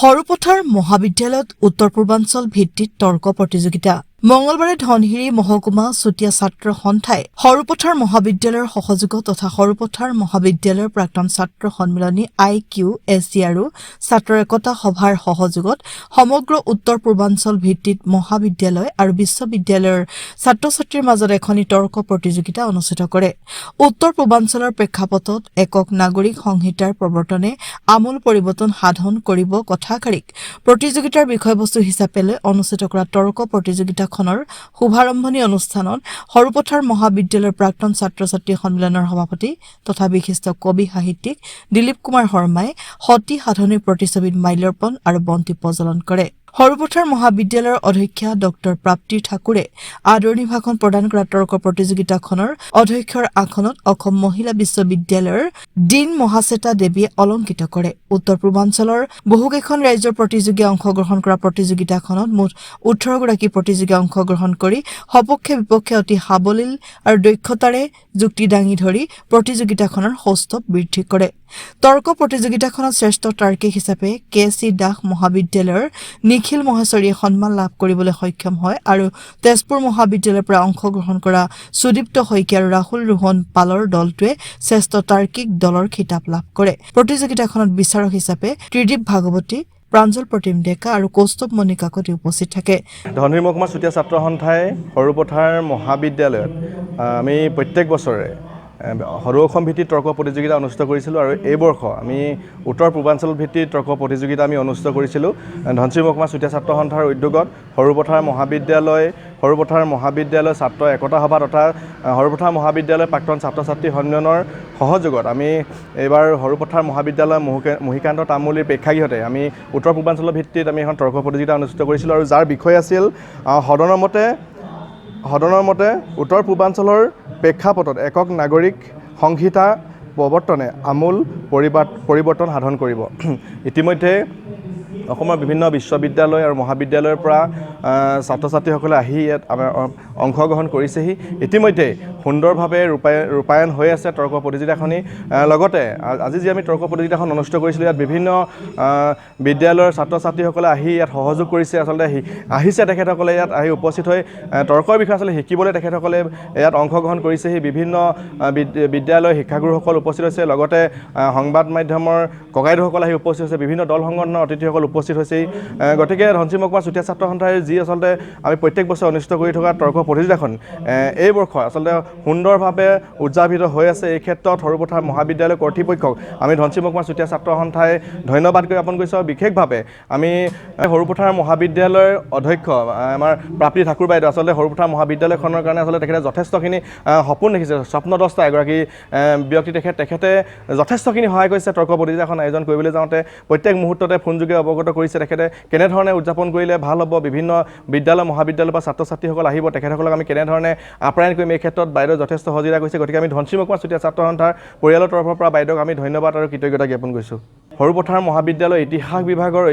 সৰুপথাৰ মহাবিদ্যালয়ত উত্তৰ পূৰ্বাঞ্চল ভিত্তিত তৰ্ক প্ৰতিযোগিতা মঙলবাৰে ধনশিৰি মহকুমা চুতীয়া ছাত্ৰ সন্থাই সৰুপথাৰ মহাবিদ্যালয়ৰ সহযোগত তথা সৰুপথাৰ মহাবিদ্যালয়ৰ প্ৰাক্তন ছাত্ৰ সন্মিলনী IQSC আৰু ছাত্ৰ একতা সভাৰ সহযোগত সমগ্ৰ উত্তৰ পূৰ্বাঞ্চল ভিত্তিত মহাবিদ্যালয় আৰু বিশ্ববিদ্যালয়ৰ ছাত্ৰ-ছাত্ৰীৰ মাজত এখনি তৰ্ক প্ৰতিযোগিতা অনুষ্ঠিত কৰে। উত্তৰ পূৰ্বাঞ্চলৰ প্ৰেক্ষাপটত একক নাগৰিক সংহিতাৰ প্ৰৱৰ্তনে আমূল পৰিৱৰ্তন সাধন কৰিব কথাকাৰিক প্ৰতিযোগিতাৰ বিষয়বস্তু হিচাপে লৈ অনুষ্ঠিত কৰা তৰ্ক প্ৰতিযোগিতা শুভাৰম্ভণি অনুষ্ঠানত সৰুপথাৰ মহাবিদ্যালয়ৰ প্ৰাক্তন ছাত্ৰ-ছাত্ৰী সন্মিলনৰ সভাপতি তথা বিশিষ্ট কবি সাহিত্যিক দিলীপ কুমাৰ শৰ্মাই সতী সাধনীৰ প্ৰতিচ্ছবিত মাল্যাৰ্পণ আৰু বন্তি প্ৰজ্বলন কৰে। সৰুপথাৰ মহাবিদ্যালয়ৰ অধ্যক্ষা ডক্টৰ প্ৰাপ্তি ঠাকুৰে আদৰণি ভাষণ প্ৰদান কৰা তৰ্ক প্ৰতিযোগিতাখনৰ অধ্যক্ষৰ আসনত অসম মহিলা বিশ্ববিদ্যালয়ৰ ডিন মহাশ্বেতা দেৱীয়ে অলংকৃত কৰে। উত্তৰ পূৰ্বাঞ্চলৰ বহুকেইখন ৰাজ্যৰ প্ৰতিযোগীয়ে অংশগ্ৰহণ কৰা প্ৰতিযোগিতাখনত মুঠ 18 গৰাকী প্ৰতিযোগীয়ে অংশগ্ৰহণ কৰি সপক্ষে বিপক্ষে অতি সাৱলীল আৰু দক্ষতাৰে যুক্তি দাঙি ধৰি প্ৰতিযোগিতাখনৰ সৌষ্ঠৱ বৃদ্ধি কৰে। তৰ্ক প্ৰতিযোগিতাখনত শ্ৰেষ্ঠ তাৰ্কিক হিচাপে KC দাস মহাবিদ্যালয়ৰ নিখিল মহেশ্বৰীয়ে সন্মান লাভ কৰিবলৈ সক্ষম হয় আৰু তেজপুৰ মহাবিদ্যালয়ৰ পৰা অংশগ্ৰহণ কৰা সুদীপ্ত শইকীয়া আৰু ৰাহুল ৰোহন পালৰ দলটোৱে শ্ৰেষ্ঠ তাৰ্কিক দলৰ খিতাপ লাভ কৰে। প্ৰতিযোগিতাখনত বিচাৰক হিচাপে ত্ৰিদীপ ভাগৱতী প্ৰাঞ্জল প্ৰতিম ডেকা আৰু কৌস্তৱ মণি কাকতি উপস্থিত থাকে। ধনশিৰি মহকুমা চুতীয়া ছাত্ৰ সন্থাই সৰুপথাৰ মহাবিদ্যালয়ত আমি প্ৰত্যেক বছৰে সৰু অসম ভিত্তিক তৰ্ক প্ৰতিযোগিতা অনুষ্ঠিত কৰিছিলোঁ আৰু এই বৰ্ষ আমি উত্তৰ পূৰ্বাঞ্চল ভিত্তিক তৰ্ক প্ৰতিযোগিতা আমি অনুষ্ঠিত কৰিছিলোঁ। ধনশিৰি মহকুমা চুতীয়া ছাত্ৰ সন্থাৰ উদ্যোগত সৰুপথাৰ মহাবিদ্যালয় ছাত্ৰ একতা সভা তথা সৰুপথাৰ মহাবিদ্যালয় প্ৰাক্তন ছাত্ৰ ছাত্ৰী সন্মিলনৰ সহযোগত আমি এইবাৰ সৰুপথাৰ মহাবিদ্যালয় মহিকান্ত তামুলীৰ প্ৰেক্ষাগৃহতে আমি উত্তৰ পূৰ্বাঞ্চলৰ ভিত্তিত আমি এখন তৰ্ক প্ৰতিযোগিতা অনুষ্ঠিত কৰিছিলোঁ আৰু যাৰ বিষয় আছিল সদনৰ মতে উত্তৰ পূৰ্বাঞ্চলৰ প্ৰেক্ষাপটত একক নাগৰিক সংহিতা প্ৰৱৰ্তনে আমূল পৰিৱৰ্তন সাধন কৰিব। ইতিমধ্যে অসমৰ বিভিন্ন বিশ্ববিদ্যালয় আৰু মহাবিদ্যালয়ৰ পৰা ছাত্ৰ ছাত্ৰীসকলে আহি ইয়াত অংশগ্ৰহণ কৰিছেহি। ইতিমধ্যে সুন্দৰভাৱে ৰূপায়ণ হৈ আছে তৰ্ক প্ৰতিযোগিতাখনি। লগতে আজি যি আমি তৰ্ক প্ৰতিযোগিতাখন অনুষ্ঠিত কৰিছিলোঁ ইয়াত বিভিন্ন বিদ্যালয়ৰ ছাত্ৰ ছাত্ৰীসকলে আহি ইয়াত সহযোগ কৰিছে। আচলতে আহিছে তেখেতসকলে ইয়াত আহি উপস্থিত হৈ তৰ্কৰ বিষয়ে আচলতে শিকিবলৈ তেখেতসকলে ইয়াত অংশগ্ৰহণ কৰিছেহি। বিভিন্ন বিদ্যালয়ৰ শিক্ষাগুৰুসকল উপস্থিত হৈছে, লগতে সংবাদ মাধ্যমৰ ককাইদেউসকল আহি উপস্থিত হৈছে, বিভিন্ন দল সংগঠনৰ অতিথিসকল উপস্থিত হৈছে। গতিকে ধনশিৰি মহকুমা চুতীয়া ছাত্ৰ সন্থাই যি আচলতে আমি প্ৰত্যেক বছৰ অনুষ্ঠিত কৰি থকা তৰ্ক প্ৰতিযোগিতাখন এই বৰ্ষ আচলতে সুন্দৰভাৱে উদযাপিত হৈ আছে। এই ক্ষেত্ৰত সৰুপথাৰ মহাবিদ্যালয় কৰ্তৃপক্ষক আমি ধনশিৰি মহকুমা চুতীয়া ছাত্ৰ সন্থাই ধন্যবাদ জ্ঞাপন কৰিছোঁ। আৰু বিশেষভাৱে আমি সৰুপথাৰ মহাবিদ্যালয়ৰ অধ্যক্ষ আমাৰ প্ৰাপ্তি ঠাকুৰ বাইদেউ আচলতে সৰুপথাৰ মহাবিদ্যালয়খনৰ কাৰণে আচলতে তেখেতে যথেষ্টখিনি সপোন দেখিছে, স্বপ্নদ্ৰষ্টা এগৰাকী ব্যক্তি তেখেতে যথেষ্টখিনি সহায় কৰিছে তৰ্ক প্ৰতিযোগিতাখন আয়োজন কৰিবলৈ যাওঁতে। প্ৰত্যেক মুহূৰ্ততে ফোনযোগে অৱগত কৰিছে তেখেতে কেনেধৰণে উদযাপন কৰিলে ভাল হ'ব, বিভিন্ন বিদ্যালয় মহাবিদ্যালয়ৰ পৰা ছাত্ৰ ছাত্ৰীসকল আহিব, তেখেতসকলক আমি কেনেধৰণে আপ্যায়ন কৰিম এই ক্ষেত্ৰত বাইদেউ যথেষ্ট সহযোগিতা কৰিছে। গতিকে আমি ধনশিৰি মহকুমা চুতীয়া ছাত্ৰ সন্থাৰ পৰিয়ালৰ তৰফৰ পৰা বাইদেউক আমি ধন্যবাদ আৰু কৃতজ্ঞতা জ্ঞাপন কৰিছোঁ। সৰুপথাৰ মহাবিদ্যালয় ইতিহাস বিভাগৰ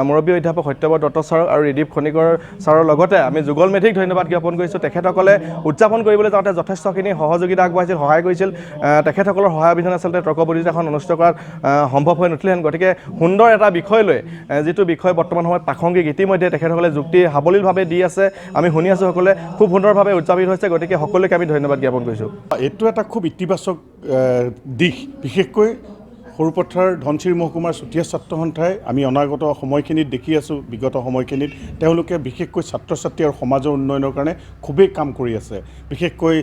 মুৰব্বী অধ্যাপক সত্যব্ৰত দত্ত ছাৰক আৰু ৰিদীপ খনিকৰ ছাৰৰ লগতে আমি যুগল মেধিক ধন্যবাদ জ্ঞাপন কৰিছোঁ। তেখেতসকলে উদযাপন কৰিবলৈ যাওঁতে যথেষ্টখিনি সহযোগিতা আগবঢ়াইছিল, সহায় কৰিছিল। তেখেতসকলৰ সহায় অবিহনে আচলতে তৰ্ক প্ৰতিযোগিতাখন অনুষ্ঠিত কৰাত সম্ভৱ হৈ নুঠিলেহেঁতেন। গতিকে সুন্দৰ এটা বিষয় লৈ যিটো বিষয় বৰ্তমান সময়ত প্ৰাসংগিক, ইতিমধ্যে তেখেতসকলে যুক্তি সাৱলীলভাৱে দি আছে, আমি শুনি আছোঁ, সকলোৱে খুব সুন্দৰভাৱে উদযাপিত হৈছে। গতিকে সকলোকে আমি ধন্যবাদ জ্ঞাপন কৰিছোঁ। এইটো এটা খুব ইতিবাচক দিশ, বিশেষকৈ সৰুপথাৰ ধনশিৰি মহকুমাৰ চুতীয়া ছাত্ৰ সন্থাই আমি অনাগত সময়খিনিত দেখি আছোঁ, বিগত সময়খিনিত তেওঁলোকে বিশেষকৈ ছাত্ৰ ছাত্ৰী আৰু সমাজৰ উন্নয়নৰ কাৰণে খুবেই কাম কৰি আছে। বিশেষকৈ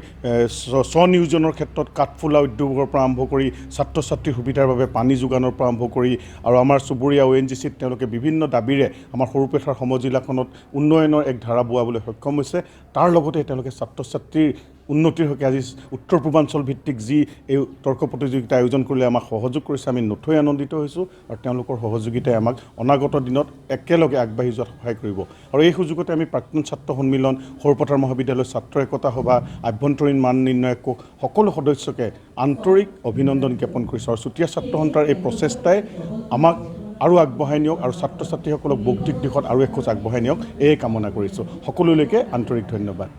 স্বনিয়োজনৰ ক্ষেত্ৰত কাঠফুলা উদ্যোগৰ পৰা আৰম্ভ কৰি ছাত্ৰ ছাত্ৰীৰ সুবিধাৰ বাবে পানী যোগানৰ পৰা আৰম্ভ কৰি আৰু আমাৰ চুবুৰীয়া ONGCত তেওঁলোকে বিভিন্ন দাবীৰে আমাৰ সৰুপথাৰ সমজিলাখনত উন্নয়নৰ এক ধাৰা বোৱাবলৈ সক্ষম হৈছে। তাৰ লগতে তেওঁলোকে ছাত্ৰ ছাত্ৰীৰ উন্নতিৰ হকে আজি উত্তৰ পূৰ্বাঞ্চল ভিত্তিক যি এই তৰ্ক প্ৰতিযোগিতা আয়োজন কৰিলে আমাক সহযোগ কৰিছে, আমি নথৈ আনন্দিত হৈছোঁ। আৰু তেওঁলোকৰ সহযোগিতাই আমাক অনাগত দিনত একেলগে আগবাঢ়ি যোৱাত সহায় কৰিব। আৰু এই সুযোগতে আমি প্ৰাক্তন ছাত্ৰ সন্মিলন, সৰুপথাৰ মহাবিদ্যালয় ছাত্ৰ একতা সভা, আভ্যন্তৰীণ মান নিৰ্ণায়ক সকলো সদস্যকে আন্তৰিক অভিনন্দন জ্ঞাপন কৰিছোঁ। আৰু চুতীয়া ছাত্ৰ সন্থাৰ এই প্ৰচেষ্টাই আমাক আৰু আগবঢ়াই নিয়ক আৰু ছাত্ৰ ছাত্ৰীসকলক বৌদ্ধিক দিশত আৰু এখোজ আগবঢ়াই নিয়ক, এই কামনা কৰিছোঁ। সকলোলৈকে আন্তৰিক ধন্যবাদ।